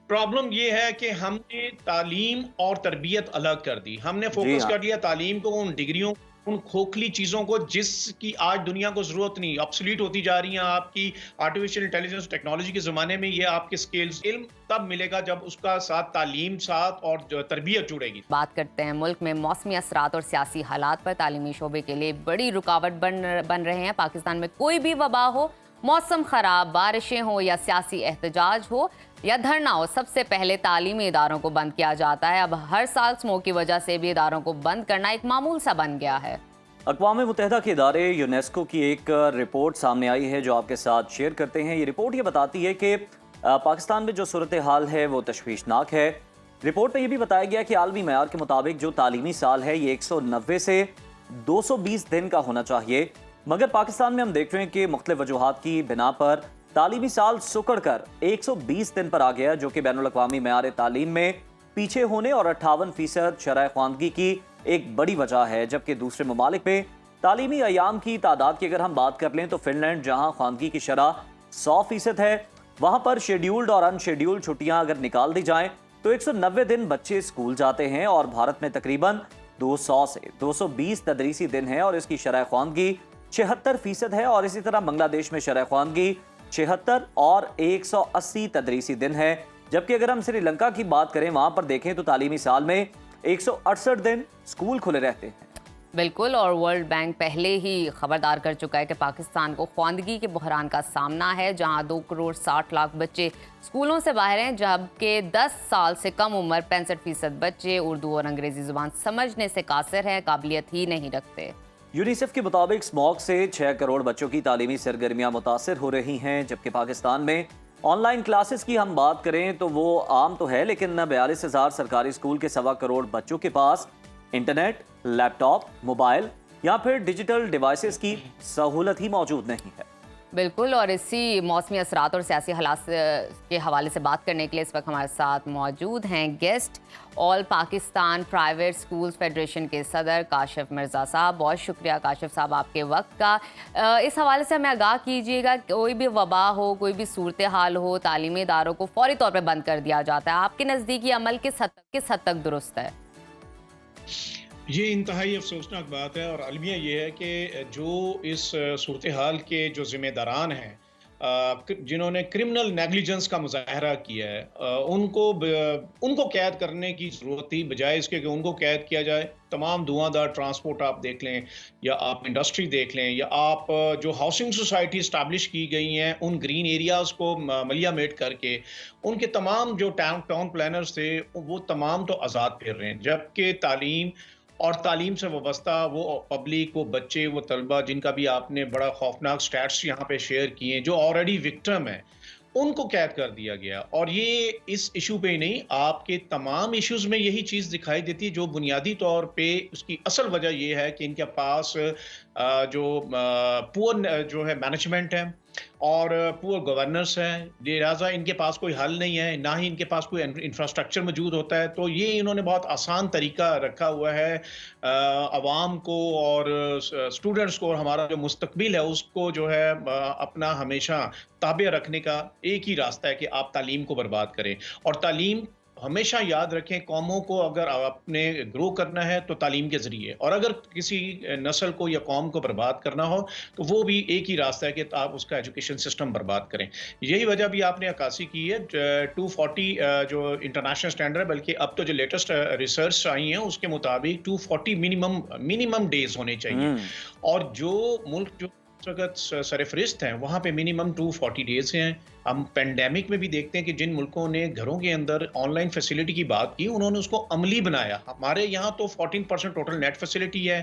Problem ये है कि हमने तालीम और तरबियत अलग कर दी। हमने जी फ़ोकस हाँ। कर लिया तालीम को, उन डिग्रियों, उन खोखली चीज़ों को जिसकी आज दुनिया को ज़रूरत नहीं, ऑब्सोलीट होती जा रही हैं। आपकी आर्टिफ़िशियल इंटेलिजेंस टेक्नोलॉजी के ज़माने में ये आपके स्किल्स इल्म तब मिलेगा जब उसका साथ तालीम साथ और जो तरबियत जुड़ेगी। बात करते हैं मुल्क में मौसमी असरात और सियासी हालात पर। तालीमी शोबे के लिए बड़ी रुकावट बन रहे हैं। पाकिस्तान में कोई भी वबा हो, मौसम खराब, बारिशें हो या सियासी एहतजाज हो या धरना हो, सबसे पहले तालीमी इदारों को बंद किया जाता है। अब हर साल स्मोक की वजह से भी इदारों को बंद करना एक मामूल सा बन गया है। अक़वाम मुत्तहिदा के इदारे यूनेस्को की एक रिपोर्ट सामने आई है जो आपके साथ शेयर करते हैं। ये रिपोर्ट ये बताती है कि पाकिस्तान में जो सूरत हाल है वो तशवीशनाक है। रिपोर्ट में ये भी बताया गया कि आलमी मयार के मुताबिक जो तालीमी साल है ये 190 से 220 दिन का होना चाहिए, मगर पाकिस्तान में हम देख रहे हैं कि मुख्तलिफ वजूहात की बिना पर तालीमी साल सुकड़ कर 120 दिन पर आ गया, जो कि बैनुल अक़वामी मयार तालीम में पीछे होने और 58% शरह ख्वानगी की एक बड़ी वजह है। जबकि दूसरे ममालिक में तालीमी अयाम की तादाद की अगर हम बात कर लें तो फिनलैंड, जहां ख्वानगी की शरह 100% है, वहां पर शेड्यूल्ड और अनशेड्यूल्ड छुट्टियां अगर निकाल दी जाएं तो 190 दिन बच्चे स्कूल जाते हैं। और भारत में तकरीबन 200 से 220 तदरीसी दिन है और इसकी शरह ख्वानगी 76% है। और इसी तरह बांग्लादेश में शरह ख्वानगी 76 और 180 तदरीसी दिन है। जबकि अगर हम श्रीलंका की बात करें, वहां पर देखें तो तालीमी साल में 168 दिन स्कूल खुले रहते हैं। बिल्कुल, और वर्ल्ड बैंक पहले ही खबरदार कर चुका है कि पाकिस्तान को ख्वानगी के बहरान का सामना है, जहां 2 करोड़ 60 लाख बच्चे स्कूलों से बाहर हैं, जबकि 10 साल से कम उम्र 65% बच्चे उर्दू और अंग्रेजी जुबान समझने से कासिर हैं, काबिलियत ही नहीं रखते। यूनिसेफ के मुताबिक स्मॉग से 6 करोड़ बच्चों की तालीमी सरगर्मियां मुतासर हो रही हैं। जबकि पाकिस्तान में ऑनलाइन क्लासेस की हम बात करें तो वो आम तो है, लेकिन 42,000 सरकारी स्कूल के 1.25 करोड़ बच्चों के पास इंटरनेट, लैपटॉप, मोबाइल या फिर डिजिटल डिवाइसेस की सहूलत ही मौजूद नहीं है। बिल्कुल, और इसी मौसमी असरात और सियासी हालात के हवाले से बात करने के लिए इस वक्त हमारे साथ मौजूद हैं guest, all Pakistan private schools federation के सदर काशिफ मिर्ज़ा साहब। बहुत शुक्रिया काशिफ साहब आपके वक्त का। इस हवाले से हमें आगाह कीजिएगा, कोई भी वबा हो, कोई भी सूरत हाल हो, तालीमी इदारों को फौरी तौर पर बंद कर दिया जाता है। आपके नज़दीकी अमल किस हद तक दुरुस्त है? ये इंतहाई अफसोसनाक बात है और अलमिया ये है कि जो इस सूरत हाल के जो ज़िम्मेदारान हैं, जिन्होंने क्रिमिनल नेग्लिजेंस का मुजाहरा किया है, उनको कैद करने की ज़रूरत थी, बजाय इसके कि उनको कैद किया जाए। तमाम धुआंधार ट्रांसपोर्ट आप देख लें या आप इंडस्ट्री देख लें या आप जो हाउसिंग सोसाइटी इस्टेब्लिश की गई हैं उन ग्रीन एरियाज़ को मलिया मेट करके उनके तमाम जो टाउन प्लानर्स थे वो तमाम तो आज़ाद फिर रहे हैं। जबकि तालीम और तालीम से वाबस्ता वो पब्लिक, वो बच्चे, वो तलबा जिनका भी आपने बड़ा खौफनाक स्टैट्स यहाँ पे शेयर किए, जो ऑलरेडी विक्टिम है, उनको कैद कर दिया गया। और ये इस इशू पे ही नहीं, आपके तमाम इश्यूज में यही चीज़ दिखाई देती है। जो बुनियादी तौर पे उसकी असल वजह ये है कि इनके पास जो पुअर जो है मैनेजमेंट है और पुअर गवर्नेंस है, लिहाजा इनके पास कोई हल नहीं है, ना ही इनके पास कोई इंफ्रास्ट्रक्चर मौजूद होता है। तो ये इन्होंने बहुत आसान तरीका रखा हुआ है अवाम को और स्टूडेंट्स को, और हमारा जो मुस्तकबिल है उसको जो है अपना हमेशा ताबे रखने का एक ही रास्ता है कि आप तालीम को बर्बाद करें। और तालीम हमेशा याद रखें, कौमों को अगर आपने ग्रो करना है तो तालीम के ज़रिए, और अगर किसी नस्ल को या कौम को बर्बाद करना हो तो वो भी एक ही रास्ता है कि आप उसका एजुकेशन सिस्टम बर्बाद करें। यही वजह भी आपने अक्कासी की है 240 जो इंटरनेशनल स्टैंडर्ड है, बल्कि अब तो जो लेटेस्ट रिसर्च आई है उसके मुताबिक 240 मिनिमम डेज होने चाहिए। और जो मुल्क जो सरफरिस्त हैं वहाँ पे मिनिमम 240 डेज हैं। हम पेंडेमिक में भी देखते हैं कि जिन मुल्कों ने घरों के अंदर ऑनलाइन फैसिलिटी की बात की, उन्होंने उसको अमली बनाया। हमारे यहाँ तो 14% टोटल नेट फैसिलिटी है।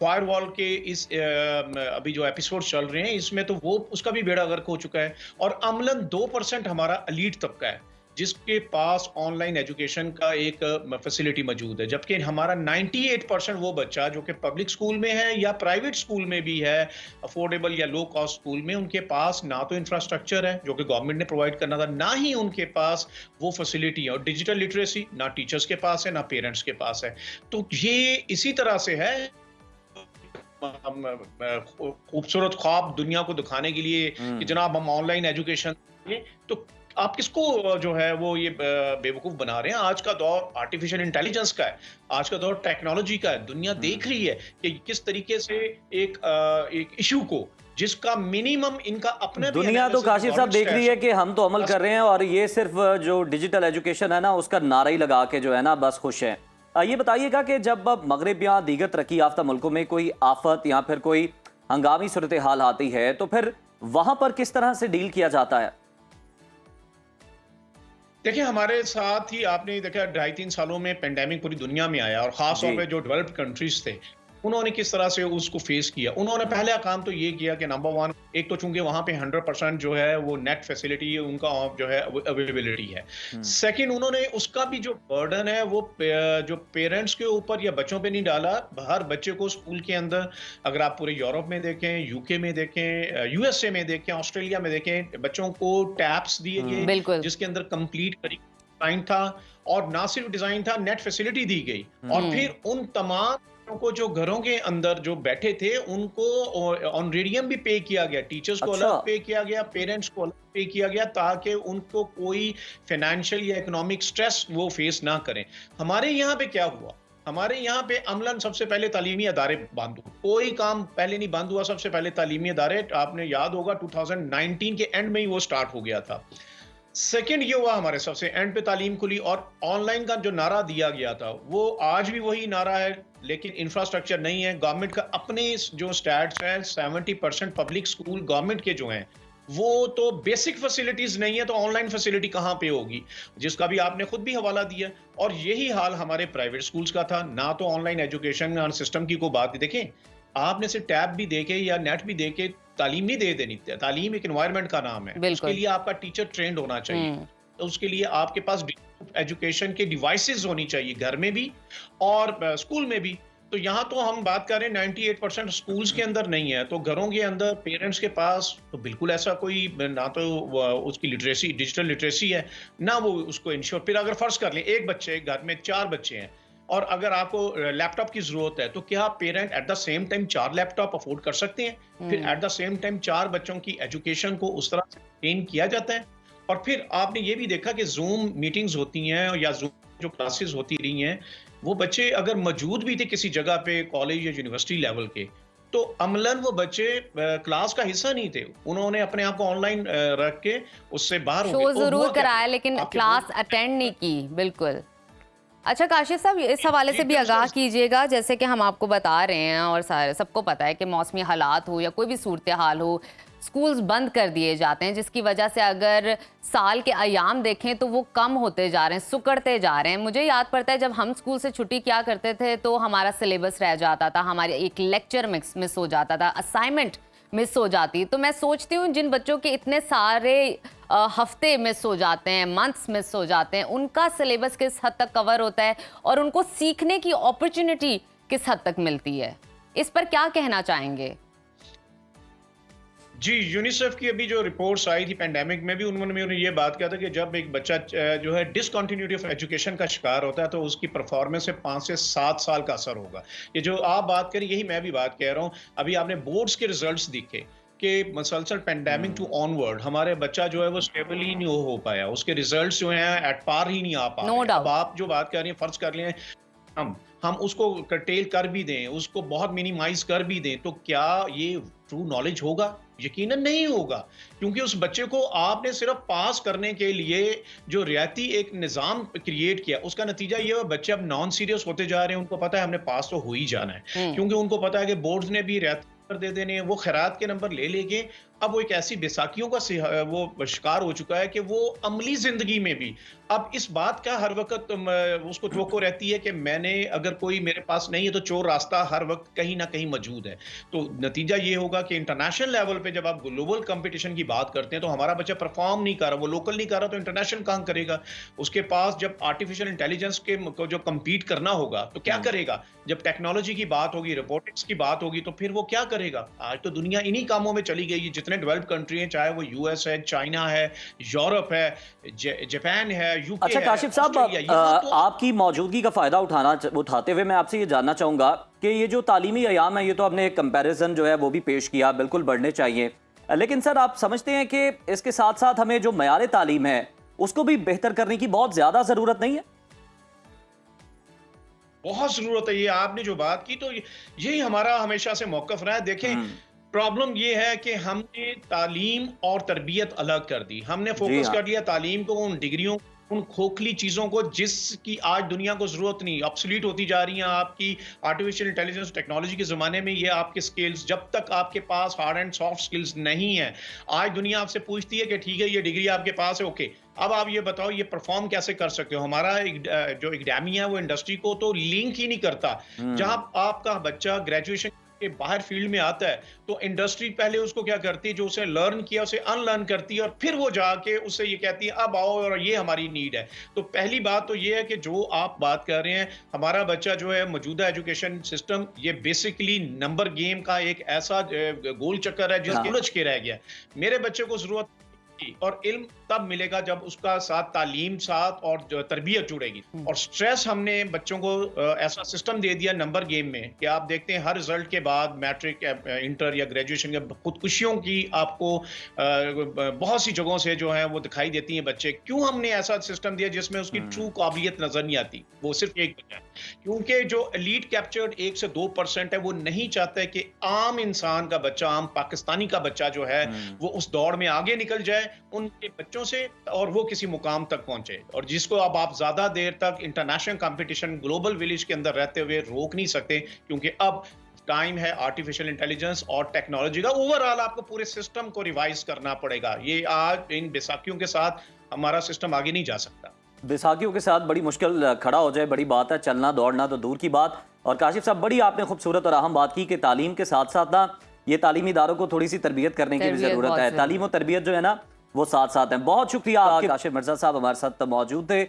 फायरवॉल के इस अभी जो एपिसोड चल रहे हैं इसमें तो वो उसका भी बेड़ा गर्क हो चुका है। और अमलन 2% हमारा एलीट तबका है जिसके पास ऑनलाइन एजुकेशन का एक फैसिलिटी मौजूद है, जबकि हमारा 98% वो बच्चा जो कि पब्लिक स्कूल में है या प्राइवेट स्कूल में भी है, अफोर्डेबल या लो कॉस्ट स्कूल में, उनके पास ना तो इंफ्रास्ट्रक्चर है जो कि गवर्नमेंट ने प्रोवाइड करना था, ना ही उनके पास वो फैसिलिटी है। और डिजिटल लिटरेसी ना टीचर्स के पास है ना पेरेंट्स के पास है। तो ये इसी तरह से है खूबसूरत ख्वाब दुनिया को दिखाने के लिए कि जनाब हम ऑनलाइन एजुकेशन, तो आप किसको जो है वो ये बेवकूफ बना रहे हैं? आज का दौर आर्टिफिशियल इंटेलिजेंस का है, आज का दौर टेक्नोलॉजी का है। दुनिया देख रही है कि किस तरीके से एक इशू को, जिसका मिनिमम इनका अपने भी दुनिया तो एनालिसिस काशिफ साहब देख रही है कि हम तो अमल कर रहे हैं और ये सिर्फ जो डिजिटल एजुकेशन है ना उसका नारा ही लगा के जो है ना बस खुश हैं। ये बताइएगा कि जब मगरिब या दीगर तरक्की याफ्ता मुल्कों में कोई आफत या फिर कोई हंगामी सूरत हाल आती है तो फिर वहां पर किस तरह से डील किया जाता है? देखिए, हमारे साथ ही आपने देखा 2.5-3 सालों में पेंडेमिक पूरी दुनिया में आया और खास तौर जी। पे जो डेवलप्ड कंट्रीज थे, उन्होंने किस तरह से उसको फेस किया। उन्होंने पहला काम तो ये किया कि नंबर 1, एक तो चूंकि वहां पे 100% जो है वो नेट फैसिलिटी उनका जो है अवेलेबिलिटी है। सेकंड, उन्होंने उसका भी जो बर्डन है वो जो पेरेंट्स के ऊपर या बच्चों पे नहीं डाला। हर बच्चे को स्कूल के अंदर, अगर आप पूरे यूरोप में देखें, यूके में देखें, यूएसए में देखें, ऑस्ट्रेलिया में देखें, बच्चों को टैब्स दिए गए बिल्कुल। जिसके अंदर कंप्लीट डिजाइन था, और ना सिर्फ डिजाइन था, नेट फैसिलिटी दी गई। और फिर उन तमाम बच्चों को जो घरों के अंदर जो बैठे थे उनको ऑनरेडियम भी पे किया गया, टीचर्स को अच्छा। अलग पे किया गया, पेरेंट्स को अलग पे किया गया, ताकि उनको कोई फाइनेंशियल या इकोनॉमिक स्ट्रेस वो फेस ना करें। हमारे यहाँ पे क्या हुआ? हमारे यहाँ पे अमलन सबसे पहले तालीमी अदारे बंद हुए। कोई काम पहले नहीं बंद हुआ, सबसे पहले तालीमी अदारे, आपने याद होगा 2019 के एंड में ही वो स्टार्ट हो गया था। सेकेंड ये हुआ, हमारे सबसे एंड पे तालीम खुली, और ऑनलाइन का जो नारा दिया गया था वो आज भी वही नारा है, लेकिन इंफ्रास्ट्रक्चर नहीं है। गवर्नमेंट का अपने जो स्टैट्स हैं, 70% पब्लिक स्कूल गवर्नमेंट के जो हैं वो तो बेसिक फैसिलिटीज नहीं है, तो ऑनलाइन फैसिलिटी कहाँ पे होगी, जिसका भी आपने खुद भी हवाला दिया। और यही हाल हमारे प्राइवेट स्कूल्स का था, ना तो ऑनलाइन एजुकेशन सिस्टम की कोई बात। देखें, आपने सिर्फ टैब भी देके या नेट भी देके तालीम नहीं दे देनी। तालीम एक एनवायरनमेंट का नाम है, उसके लिए आपका टीचर ट्रेंड होना चाहिए, तो उसके लिए आपके पास एजुकेशन के डिवाइसेस होनी चाहिए, घर में भी और स्कूल में भी। तो यहाँ तो हम बात कर रहे हैं 98% स्कूल्स के अंदर नहीं है, तो घरों के अंदर पेरेंट्स के पास तो बिल्कुल ऐसा कोई ना तो उसकी लिटरेसी, डिजिटल लिटरेसी है, ना वो उसको इंश्योर। फिर अगर फर्ज कर ले एक बच्चे घर में 4 बच्चे हैं और अगर आपको लैपटॉप की जरूरत है, तो क्या parent at the same time 4 laptop afford कर सकते हैं? फिर एट द सेम टाइम 4 बच्चों की एजुकेशन को उस तरह से ट्रेन किया जाता है? और फिर आपने ये भी देखा कि जूम मीटिंग्स होती हैं या जूम जो क्लासेस होती रही हैं, वो बच्चे अगर मौजूद भी थे किसी जगह पे कॉलेज या यूनिवर्सिटी लेवल के, तो अमलन वो बच्चे क्लास का हिस्सा नहीं थे, उन्होंने अपने आप को ऑनलाइन रख के उससे बाहर हो शो गए। तो जरूर हुआ क्या? कराया लेकिन आपके क्लास अटेंड नहीं की। बिल्कुल। अच्छा काशिफ साहब, इस हवाले से भी जी, आगाह बिल्कुल। कीजिएगा, जैसे कि हम आपको बता रहे हैं और सबको पता है कि मौसमी हालात हो या कोई भी सूरत हाल हो, स्कूल्स बंद कर दिए जाते हैं, जिसकी वजह से अगर साल के अयाम देखें तो वो कम होते जा रहे हैं, सुकड़ते जा रहे हैं। मुझे याद पड़ता है जब हम स्कूल से छुट्टी किया करते थे तो हमारा सिलेबस रह जाता था, हमारे एक लेक्चर मिस हो जाता था, असाइनमेंट मिस हो जाती। तो मैं सोचती हूँ जिन बच्चों के इतने सारे हफ्ते मिस हो जाते हैं, मंथ्स मिस हो जाते हैं, उनका सिलेबस किस हद तक कवर होता है और उनको सीखने की अपॉर्चुनिटी किस हद तक मिलती है, इस पर क्या कहना चाहेंगे? जी, यूनिसेफ की अभी जो रिपोर्ट्स आई थी पेंडेमिक में भी, उन्होंने ये बात किया था कि जब एक बच्चा जो है डिसकंटिन्यूटी ऑफ एजुकेशन का शिकार होता है तो उसकी परफॉर्मेंस से 5 से 7 साल का असर होगा। ये जो आप बात करें, यही मैं भी बात कह रहा हूँ। अभी आपने बोर्ड्स के रिजल्ट्स दिखे कि मसलसल पेंडेमिक टू ऑनवर्ड हमारे बच्चा जो है वो स्टेबल ही नहीं हो पाया, उसके रिजल्ट्स जो हैं एट पार ही नहीं आ पा नो रहे। डाउट। अब आप जो बात कर रही हैं, फर्ज कर लें हम उसको कर्टेल कर भी दें, उसको बहुत मिनिमाइज कर भी दें, तो क्या ये ट्रू नॉलेज होगा? यकीनन नहीं होगा, क्योंकि उस बच्चे को आपने सिर्फ पास करने के लिए जो रियायती एक निज़ाम क्रिएट किया, उसका नतीजा ये हुआ बच्चे अब नॉन सीरियस होते जा रहे हैं। उनको पता है हमने पास तो हो ही जाना है, क्योंकि उनको पता है कि बोर्ड्स ने भी रियायती दे देने हैं, वो खैरात के नंबर ले लेंगे। अब वो एक ऐसी बेसाखियों का वो शिकार हो चुका है कि वो अमली जिंदगी में भी अब इस बात का हर वक्त उसको तवक्को रहती है कि मैंने अगर कोई मेरे पास नहीं है तो चोर रास्ता हर वक्त कहीं ना कहीं मौजूद है। तो नतीजा ये होगा कि इंटरनेशनल लेवल पे जब आप ग्लोबल कंपटीशन की बात करते हैं तो हमारा बच्चा परफॉर्म नहीं कर रहा, वो लोकल नहीं कर रहा, तो इंटरनेशनल कहाँ करेगा? उसके पास जब आर्टिफिशियल इंटेलिजेंस के को जो कम्पीट करना होगा तो क्या करेगा? जब टेक्नोलॉजी की बात होगी, रोबोटिक्स की बात होगी, तो फिर वो क्या करेगा? आज तो दुनिया इन्हीं कामों में चली गई है। जितने डेवलप्ड कंट्री हैं, चाहे वो यूएस है, चाइना है, यूरोप है, जापान है, यूके अच्छा है, काशिफ साहब, ऑस्ट्रेलिया, यहाँ तो आपकी मौजूदगी का फायदा उठाते हुए मैं आपसे ये जानना चाहूंगा कि ये जो तालीमी अयाम है, ये तो आपने एक कंपैरिजन जो है वो भी पेश किया, बिल्कुल बढ़ने चाहिए, लेकिन सर आप समझते हैं कि इसके साथ साथ हमें जो मयार तालीम है उसको भी बेहतर करने की बहुत ज्यादा जरूरत नहीं है? बहुत जरूरत है। ये आपने जो बात की तो यही हमारा हमेशा से मौकफ रहा है। देखें, प्रॉब्लम ये है कि हमने तालीम और तरबियत अलग कर दी। हमने जी फोकस हाँ। कर लिया तालीम को, उन डिग्रियों, उन खोखली चीजों को जिसकी आज दुनिया को जरूरत नहीं, ऑब्सोलीट होती जा रही हैं। आपकी आर्टिफिशियल इंटेलिजेंस टेक्नोलॉजी के जमाने में ये आपके स्किल्स, जब तक आपके पास हार्ड एंड सॉफ्ट स्किल्स नहीं है, आज दुनिया आपसे पूछती है कि ठीक है ये डिग्री आपके पास है, ओके, अब आप ये बताओ ये परफॉर्म कैसे कर सकते हो। हमारा जो एकेडमिया है वो इंडस्ट्री को तो लिंक ही नहीं करता। जहां आपका बच्चा ग्रेजुएशन के बाहर फील्ड में आता है तो इंडस्ट्री पहले उसको क्या करती है, जो उसे लर्न किया उसे अनलर्न करती है, और फिर वो जाके उससे ये कहती है अब आओ और ये हमारी नीड है। तो पहली बात तो ये है कि जो आप बात कर रहे हैं, हमारा बच्चा जो है मौजूदा एजुकेशन सिस्टम ये बेसिकली नंबर गेम का एक ऐसा गोल चक्कर है जिसके उलझ के रह गया है। मेरे बच्चे को जरूरत और इल्म तब मिलेगा जब उसका साथ तालीम साथ और तरबियत जुड़ेगी। और स्ट्रेस हमने बच्चों को ऐसा सिस्टम दे दिया नंबर गेम में कि आप देखते हैं हर रिजल्ट के बाद मैट्रिक, इंटर या ग्रेजुएशन के खुदकुशियों की आपको बहुत सी जगहों से जो है वो दिखाई देती हैं बच्चे। क्यों हमने ऐसा सिस्टम दिया जिसमें उसकी ट्रू काबिलियत नजर नहीं आती? वो सिर्फ एक वजह है, क्योंकि जो एलीट कैप्चर्ड 1 से 2% है वो नहीं चाहते कि आम इंसान का बच्चा, आम पाकिस्तानी का बच्चा जो है वो उस दौड़ में आगे निकल जाए उनके बच्चों से और वो किसी मुकाम तक पहुंचे। और जिसको अब आप ज्यादा देर तक इंटरनेशनल कंपटीशन, ग्लोबल विलेज के अंदर रहते हुए रोक नहीं सकते, क्योंकि अब टाइम है आर्टिफिशियल इंटेलिजेंस और टेक्नोलॉजी का। ओवरऑल आपको पूरे सिस्टम को रिवाइज करना पड़ेगा। ये आज इन बैसाखियों के साथ हमारा सिस्टम आगे नहीं जा सकता। बैसाखियों के साथ बड़ी मुश्किल खड़ा हो जाए, बड़ी बात है। चलना दौड़ना तो दूर की बात। और काशिफ साहब, बड़ी आपने खूबसूरत और अहम बात की कि तालीम के साथ साथ ना ये तालीमी इदारों को थोड़ी सी तरबियत करने की भी जरूरत है। तालीम और तरबियत जो है ना वो साथ साथ है। बहुत शुक्रिया, काशिफ मिर्जा साहब हमारे साथ मौजूद थे।